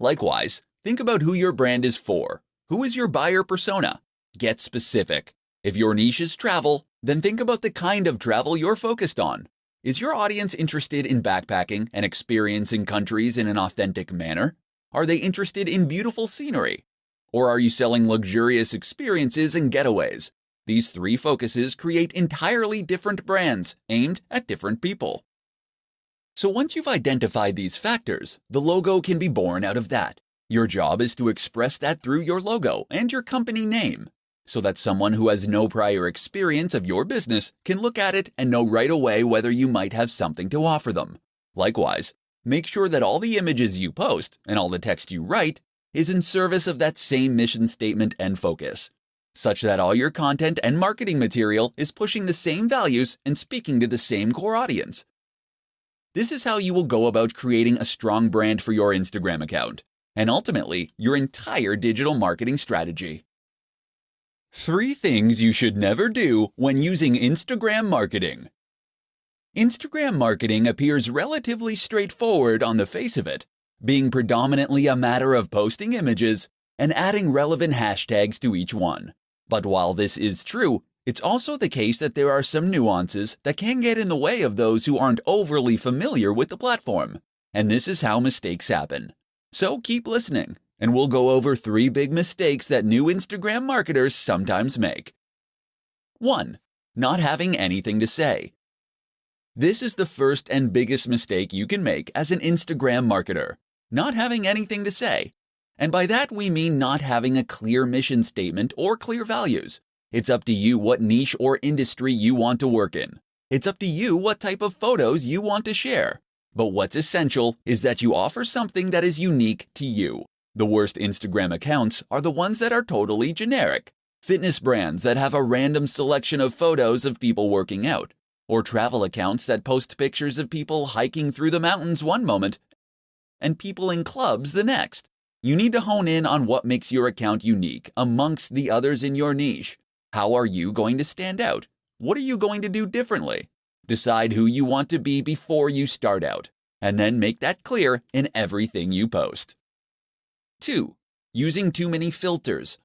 Likewise, think about who your brand is for. Who is your buyer persona? Get specific. If your niche is travel, then think about the kind of travel you're focused on. Is your audience interested in backpacking and experiencing countries in an authentic manner? Are they interested in beautiful scenery? Or are you selling luxurious experiences and getaways? These three focuses create entirely different brands aimed at different people. So once you've identified these factors, the logo can be born out of that. Your job is to express that through your logo and your company name, so that someone who has no prior experience of your business can look at it and know right away whether you might have something to offer them. Likewise, make sure that all the images you post and all the text you write is in service of that same mission statement and focus, such that all your content and marketing material is pushing the same values and speaking to the same core audience. This is how you will go about creating a strong brand for your Instagram account, and ultimately, your entire digital marketing strategy. 3 things you should never do when using Instagram marketing. Instagram marketing appears relatively straightforward on the face of it, being predominantly a matter of posting images and adding relevant hashtags to each one. But while this is true, it's also the case that there are some nuances that can get in the way of those who aren't overly familiar with the platform, and this is how mistakes happen. So keep listening, and we'll go over 3 big mistakes that new Instagram marketers sometimes make. 1. Not having anything to say. This is the first and biggest mistake you can make as an Instagram marketer, not having anything to say. And by that we mean not having a clear mission statement or clear values. It's up to you what niche or industry you want to work in. It's up to you what type of photos you want to share. But what's essential is that you offer something that is unique to you. The worst Instagram accounts are the ones that are totally generic. Fitness brands that have a random selection of photos of people working out, or travel accounts that post pictures of people hiking through the mountains one moment and people in clubs the next. You need to hone in on what makes your account unique amongst the others in your niche. How are you going to stand out? What are you going to do differently? Decide who you want to be before you start out, and then make that clear in everything you post. 2. Using too many filters.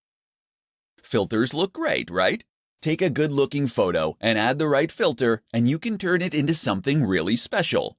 Filters look great, right? Take a good-looking photo and add the right filter, and you can turn it into something really special.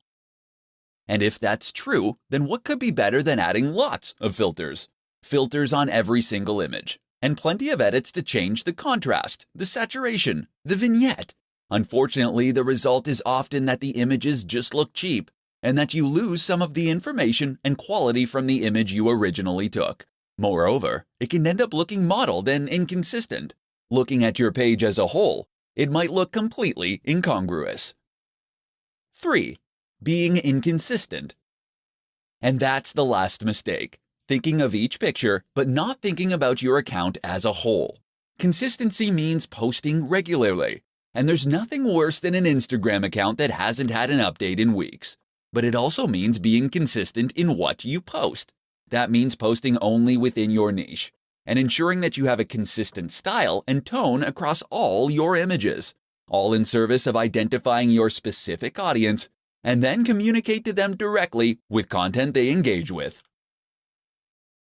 And if that's true, then what could be better than adding lots of filters? Filters on every single image, and plenty of edits to change the contrast, the saturation, the vignette. Unfortunately, the result is often that the images just look cheap, and that you lose some of the information and quality from the image you originally took. Moreover, it can end up looking modeled and inconsistent. Looking at your page as a whole, it might look completely incongruous. 3. Being inconsistent. And that's the last mistake. Thinking of each picture, but not thinking about your account as a whole. Consistency means posting regularly. And there's nothing worse than an Instagram account that hasn't had an update in weeks. But it also means being consistent in what you post. That means posting only within your niche, and ensuring that you have a consistent style and tone across all your images, all in service of identifying your specific audience, and then communicate to them directly with content they engage with.